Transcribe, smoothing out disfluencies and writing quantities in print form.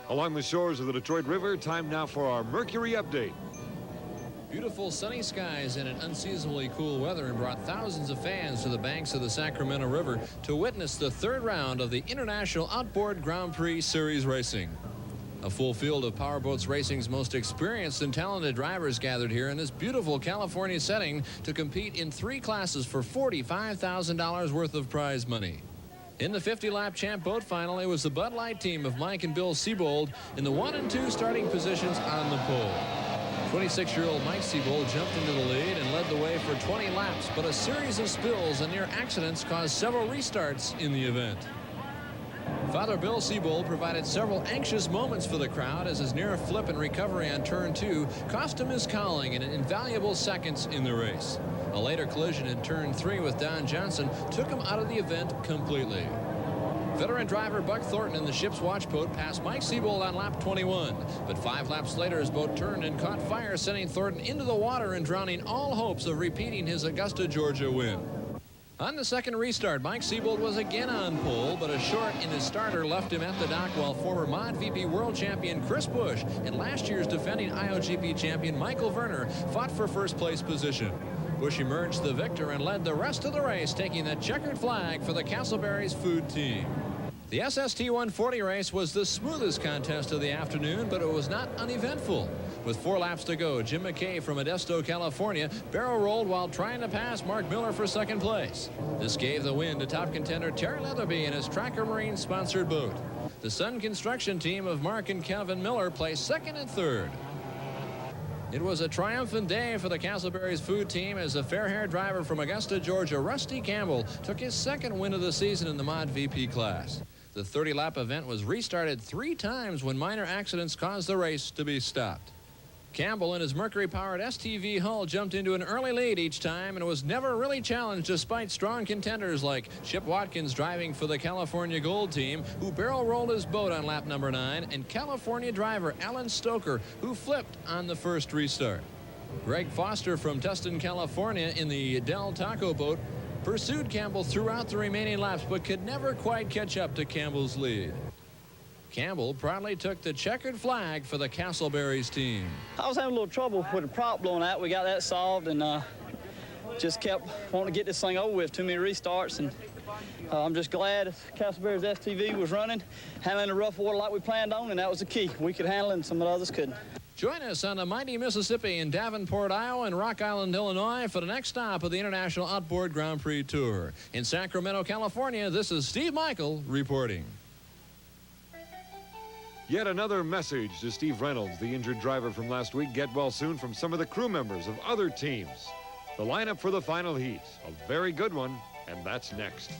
Along the shores of the Detroit River, time now for our Mercury update. Beautiful sunny skies and an unseasonably cool weather brought thousands of fans to the banks of the Sacramento River to witness the third round of the International Outboard Grand Prix Series racing. A full field of powerboats racing's most experienced and talented drivers gathered here in this beautiful California setting to compete in 3 classes for $45,000 worth of prize money. In the 50-lap champ boat final, it was the Bud Light team of Mike and Bill Siebold in the 1 and 2 starting positions on the pole. 26-year-old Mike Siebold jumped into the lead and led the way for 20 laps, but a series of spills and near accidents caused several restarts in the event. Father Bill Siebold provided several anxious moments for the crowd as his near flip and recovery on turn 2 cost him his calling and invaluable seconds in the race. A later collision in turn 3 with Don Johnson took him out of the event completely. Veteran driver Buck Thornton in the ship's watch boat passed Mike Siebold on lap 21, but 5 laps later his boat turned and caught fire, sending Thornton into the water and drowning all hopes of repeating his Augusta, Georgia win. On the second restart, Mike Siebold was again on pole, but a short in his starter left him at the dock while former Mod VP world champion Chris Busch and last year's defending IOGP champion Michael Werner fought for first place position. Busch emerged the victor and led the rest of the race, taking the checkered flag for the Castleberry's food team. The SST 140 race was the smoothest contest of the afternoon, but it was not uneventful. With 4 laps to go, Jim McKay from Modesto, California, barrel rolled while trying to pass Mark Miller for second place. This gave the win to top contender Terry Leatherby in his Tracker Marine sponsored boat. The Sun Construction team of Mark and Kevin Miller placed second and third. It was a triumphant day for the Castleberry's food team as the fair-haired driver from Augusta, Georgia, Rusty Campbell, took his second win of the season in the Mod VP class. The 30-lap event was restarted 3 times when minor accidents caused the race to be stopped. Campbell and his Mercury-powered STV hull jumped into an early lead each time and was never really challenged despite strong contenders like Chip Watkins driving for the California Gold team, who barrel-rolled his boat on lap number 9, and California driver Alan Stoker, who flipped on the first restart. Greg Foster from Tustin, California in the Del Taco boat pursued Campbell throughout the remaining laps but could never quite catch up to Campbell's lead. Campbell proudly took the checkered flag for the Castleberry's team. I was having a little trouble with the prop blowing out. We got that solved and just kept wanting to get this thing over with. Too many restarts, and I'm just glad Castleberry's STV was running, handling the rough water like we planned on, and that was the key. We could handle it and some of the others couldn't. Join us on the mighty Mississippi in Davenport, Iowa and Rock Island, Illinois for the next stop of the International Outboard Grand Prix Tour. In Sacramento, California, this is Steve Michael reporting. Yet another message to Steve Reynolds, the injured driver from last week. Get well soon from some of the crew members of other teams. The lineup for the final heat, a very good one, and that's next.